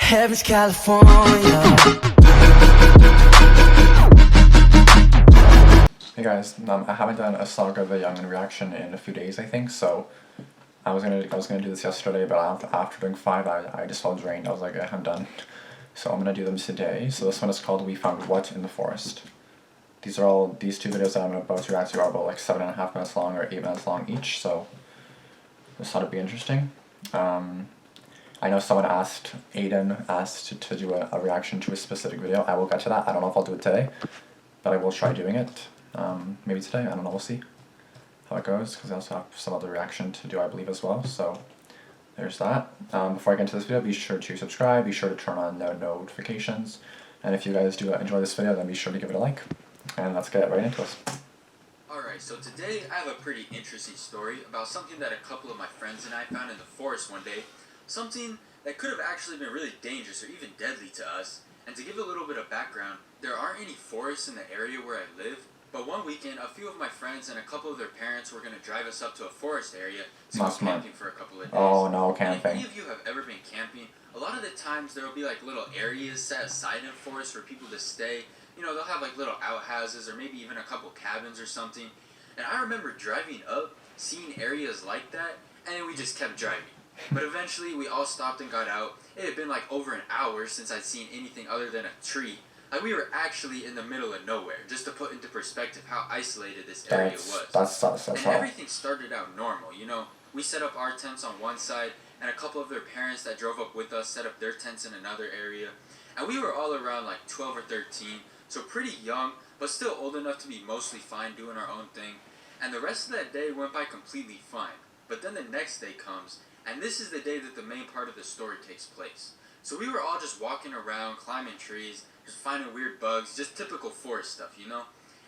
Heaven's California. Hey guys, I haven't done a Saga the Youngin reaction in a few days, I think. So I was gonna do this yesterday, but after doing 5, I just felt drained. I was like, I'm done. So I'm gonna do them today. So this one is called "We Found What in the Forest." These 2 videos that I'm about to react to are about like 7.5 minutes long or 8 minutes long each. So this thought it'd be interesting. I know someone Aiden asked to do a reaction to a specific video. I will get to that. I don't know if I'll do it today, but I will try doing it. Maybe today. I don't know. We'll see how it goes, because I also have some other reaction to do, I believe, as well. So there's that. Before I get into this video, be sure to subscribe. Be sure to turn on notifications. And if you guys do enjoy this video, then be sure to give it a like. And let's get right into it. Alright, so today I have a pretty interesting story about something that a couple of my friends and I found in the forest one day. Something that could have actually been really dangerous or even deadly to us. And to give a little bit of background, there aren't any forests in the area where I live, but one weekend a few of my friends and a couple of their parents were going to drive us up to a forest area to go camping for a couple of days. Oh no, camping. And if any of you have ever been camping, a lot of the times there will be like little areas set aside in forests for people to stay. You know, they'll have like little outhouses or maybe even a couple cabins or something. And I remember driving up, seeing areas like that, and then we just kept driving. But eventually we all stopped and got out. It had been like over an hour since I'd seen anything other than a tree. Like we were actually in the middle of nowhere, just to put into perspective how isolated this area was. That's and everything started out normal, you know. We set up our tents on one side, and a couple of their parents that drove up with us set up their tents in another area. And we were all around like 12 or 13, so pretty young, but still old enough to be mostly fine doing our own thing. And the rest of that day went by completely fine. But then the next day comes, and this is the day that the main part of the story takes place. So we were all just walking around, climbing trees, just finding weird bugs, just typical forest stuff, you know?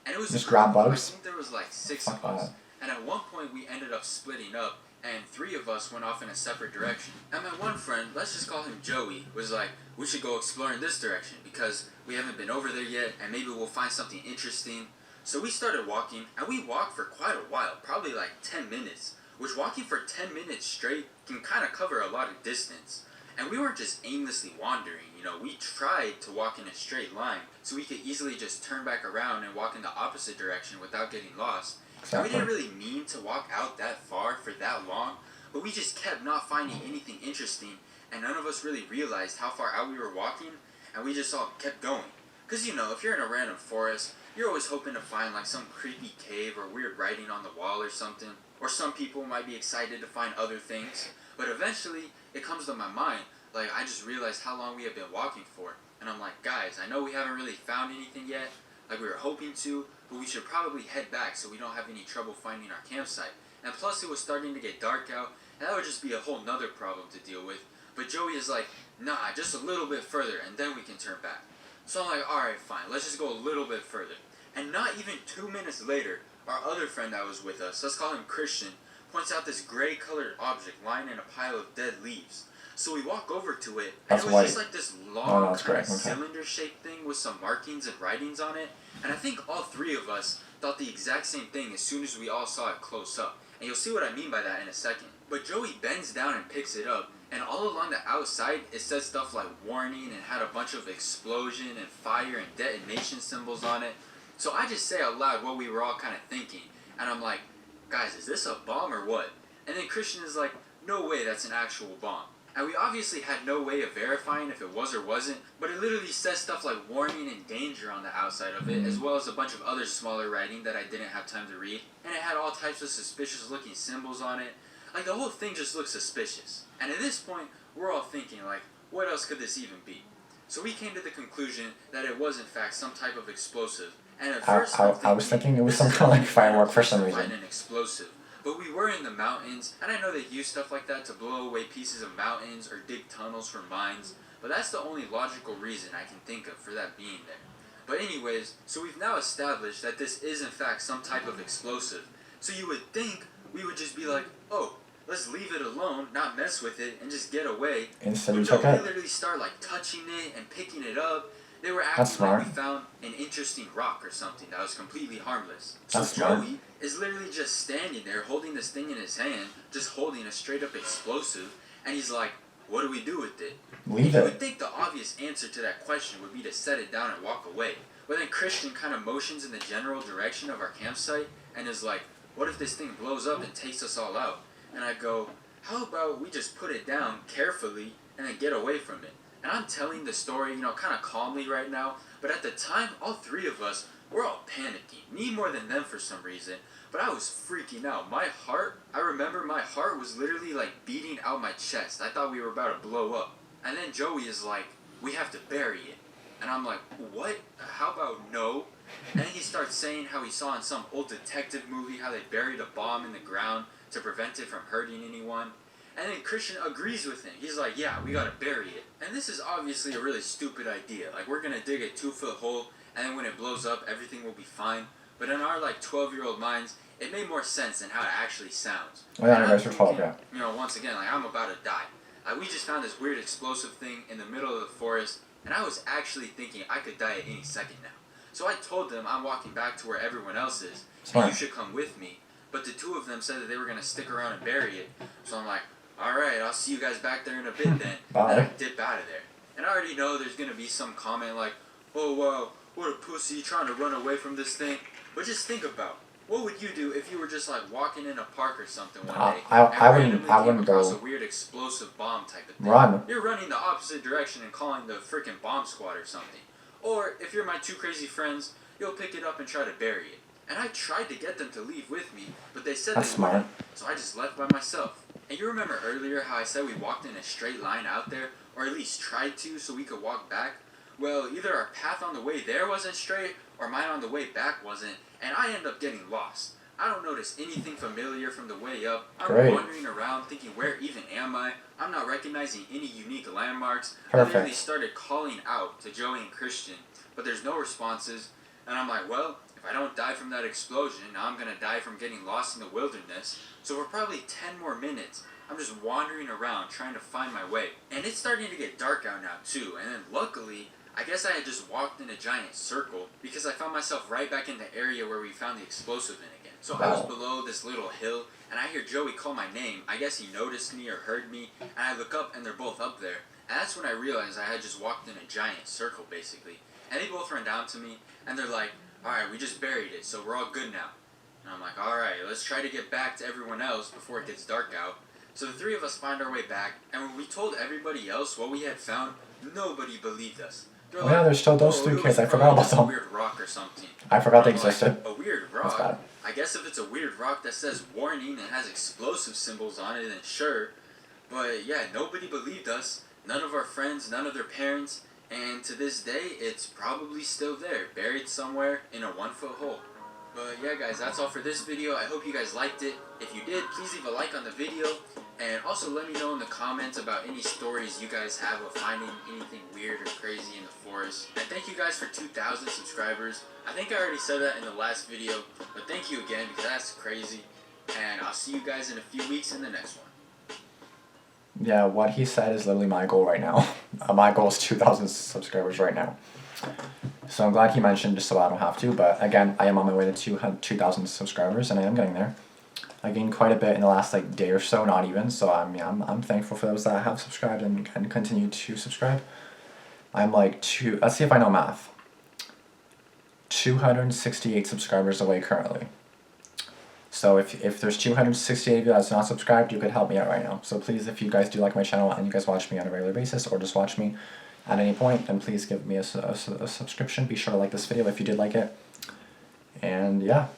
And it was just grab bugs? I think there was like 6 of us. And at one point we ended up splitting up, and 3 of us went off in a separate direction. And my one friend, let's just call him Joey, was like, we should go explore in this direction because we haven't been over there yet, and maybe we'll find something interesting. So we started walking, and we walked for quite a while, probably like 10 minutes. Which walking for 10 minutes straight can kind of cover a lot of distance. And we weren't just aimlessly wandering, you know, we tried to walk in a straight line so we could easily just turn back around and walk in the opposite direction without getting lost. And we didn't really mean to walk out that far for that long, but we just kept not finding anything interesting, and none of us really realized how far out we were walking, and we just all kept going. Because, you know, if you're in a random forest, you're always hoping to find like some creepy cave or weird writing on the wall or something. Or some people might be excited to find other things. But eventually, it comes to my mind, like I just realized how long we have been walking for. And I'm like, guys, I know we haven't really found anything yet, like we were hoping to, but we should probably head back so we don't have any trouble finding our campsite. And plus it was starting to get dark out, and that would just be a whole nother problem to deal with. But Joey is like, nah, just a little bit further and then we can turn back. So I'm like, alright, fine, let's just go a little bit further. And not even 2 minutes later, our other friend that was with us, let's call him Christian, points out this gray colored object lying in a pile of dead leaves. So we walk over to it, and it was just like this long cylinder shaped thing with some markings and writings on it. And I think all 3 of us thought the exact same thing as soon as we all saw it close up. And you'll see what I mean by that in a second. But Joey bends down and picks it up, and all along the outside it says stuff like warning and had a bunch of explosion and fire and detonation symbols on it. So I just say out loud what we were all kind of thinking, and I'm like, guys, is this a bomb or what? And then Christian is like, no way, that's an actual bomb. And we obviously had no way of verifying if it was or wasn't, but it literally says stuff like warning and danger on the outside of it, as well as a bunch of other smaller writing that I didn't have time to read. And it had all types of suspicious looking symbols on it. Like, the whole thing just looked suspicious. And at this point, we're all thinking, like, what else could this even be? So we came to the conclusion that it was in fact some type of explosive. And at first I was thinking it was some kind of like firework for some reason. An explosive. But we were in the mountains, and I know they use stuff like that to blow away pieces of mountains or dig tunnels for mines, but that's the only logical reason I can think of for that being there. But anyways, so we've now established that this is in fact some type of explosive. So you would think we would just be like, oh, let's leave it alone, not mess with it, and just get away. Instead we literally start like touching it and picking it up. They were acting like we found an interesting rock or something that was completely harmless. So Joey is literally just standing there holding this thing in his hand, just holding a straight up explosive, and he's like, what do we do with it? Leave You it. would think the obvious answer to that question would be to set it down and walk away. But then Christian kind of motions in the general direction of our campsite and is like, what if this thing blows up and takes us all out? And I go, how about we just put it down carefully and then get away from it? And I'm telling the story, kind of calmly right now, but at the time, all three of us, we're all panicking. Me more than them for some reason, but I was freaking out. I remember my heart was literally like beating out my chest. I thought we were about to blow up. And then Joey is like, we have to bury it. And I'm like, what? How about no? And then he starts saying how he saw in some old detective movie how they buried a bomb in the ground to prevent it from hurting anyone. And then Christian agrees with him. He's like, yeah, we gotta bury it. And this is obviously a really stupid idea. Like, we're gonna dig a 2-foot hole, and then when it blows up, everything will be fine. But in our, 12-year-old minds, it made more sense than how it actually sounds. Oh yeah, you guys are 12, yeah. Once again, I'm about to die. We just found this weird explosive thing in the middle of the forest, and I was actually thinking I could die at any second now. So I told them I'm walking back to where everyone else is, and you should come with me. But the two of them said that they were going to stick around and bury it. So I'm like, alright, I'll see you guys back there in a bit then. Bye. And I dip out of there. And I already know there's going to be some comment like, oh wow, what a pussy trying to run away from this thing. But just think about, what would you do if you were just walking in a park or something one day I wouldn't across go. a weird explosive bomb type of thing? Run. You're running the opposite direction and calling the freaking bomb squad or something. Or if you're my two crazy friends, you'll pick it up and try to bury it. And I tried to get them to leave with me, but they said That's they smart. wouldn't, so I just left by myself. And you remember earlier how I said we walked in a straight line out there, or at least tried to so we could walk back? Well, either our path on the way there wasn't straight, or mine on the way back wasn't, and I end up getting lost. I don't notice anything familiar from the way up. I'm wandering around thinking, where even am I? I'm not recognizing any unique landmarks. Perfect. I literally started calling out to Joey and Christian, but there's no responses. And I'm like, well, if I don't die from that explosion, now I'm going to die from getting lost in the wilderness. So for probably 10 more minutes, I'm just wandering around trying to find my way. And it's starting to get dark out now too. And then luckily, I guess I had just walked in a giant circle because I found myself right back in the area where we found the explosive in again. So I was below this little hill, and I hear Joey call my name. I guess he noticed me or heard me, and I look up and they're both up there. And that's when I realized I had just walked in a giant circle basically. And they both ran down to me, and they're like, alright, we just buried it, so we're all good now. And I'm like, alright, let's try to get back to everyone else before it gets dark out. So the three of us find our way back, and when we told everybody else what we had found, nobody believed us. Oh yeah, there's still those three kids. I forgot about them. A weird rock or something. I forgot they existed. A weird rock? That's bad. I guess if it's a weird rock that says warning and has explosive symbols on it, then sure. But yeah, nobody believed us. None of our friends, none of their parents. And to this day, it's probably still there, buried somewhere in a 1-foot hole. But yeah guys, that's all for this video. I hope you guys liked it. If you did, please leave a like on the video. And also let me know in the comments about any stories you guys have of finding anything weird or crazy in the forest. And thank you guys for 2,000 subscribers. I think I already said that in the last video, but thank you again because that's crazy. And I'll see you guys in a few weeks in the next one. Yeah, what he said is literally my goal right now. My goal is 2,000 subscribers right now. So I'm glad he mentioned just so I don't have to. But again, I am on my way to 2,000 subscribers, and I am getting there. I gained quite a bit in the last day or so, not even. So I'm thankful for those that have subscribed and continue to subscribe. I'm let's see if I know math. 268 subscribers away currently. So if there's 268 of you that's not subscribed, you could help me out right now. So please, if you guys do like my channel and you guys watch me on a regular basis or just watch me at any point, then please give me a subscription. Be sure to like this video if you did like it. And yeah.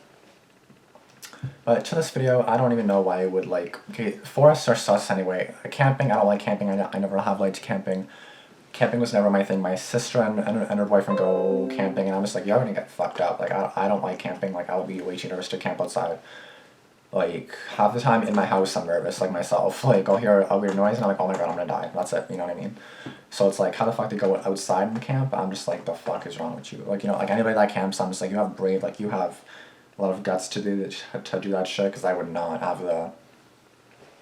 But to this video, I don't even know why I would okay, forests are sus anyway. Camping, I don't like camping. I never have liked camping. Camping was never my thing. My sister and her boyfriend go camping, and I'm just like, you're gonna get fucked up. I don't like camping. I would be way too nervous to camp outside. Half the time in my house, I'm nervous, myself. I'll hear a weird noise, and I'm like, oh my god, I'm gonna die. That's it, you know what I mean? So it's how the fuck to go outside and camp? I'm just like, the fuck is wrong with you? Anybody that camps, I'm just like, you have brave, you have a lot of guts to do that shit, because I would not have the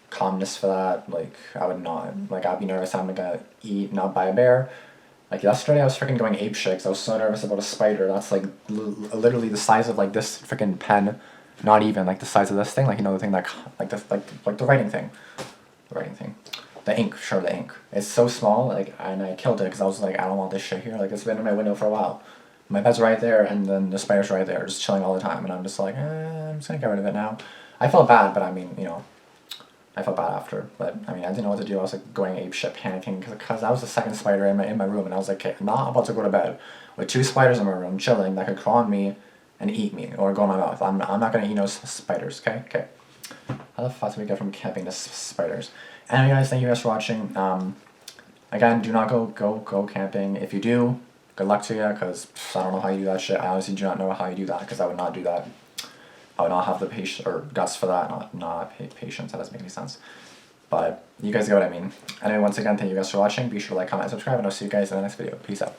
calmness for that. I would not. I'd be nervous I'm gonna eat not by a bear. Yesterday I was freaking going ape shit 'cause I was so nervous about a spider that's literally the size of this freaking pen, not even the size of this thing, the thing that the writing thing. The ink, sure, the ink. It's so small, like, and I killed it because I was like, I don't want this shit here. Like, it's been in my window for a while. My bed's right there, and then the spider's right there, just chilling all the time. And I'm just like, I'm just gonna get rid of it now. I felt bad, but I mean, you know, I felt bad after. But I mean, I didn't know what to do. I was like going ape shit, panicking because that was the second spider in my room, and I was like, okay, I'm not about to go to bed with 2 spiders in my room chilling that could crawl on me and eat me or go in my mouth. I'm not gonna eat no spiders. Okay. How the fuck do we get from camping to spiders? Anyway, guys, thank you guys for watching. Again, do not go camping. If you do, good luck to you, because I don't know how you do that shit. I honestly do not know how you do that, because I would not do that. I would not have the patience or guts for that. Not patience. That doesn't make any sense. But you guys get what I mean. Anyway, once again, thank you guys for watching. Be sure to like, comment, and subscribe, and I'll see you guys in the next video. Peace out.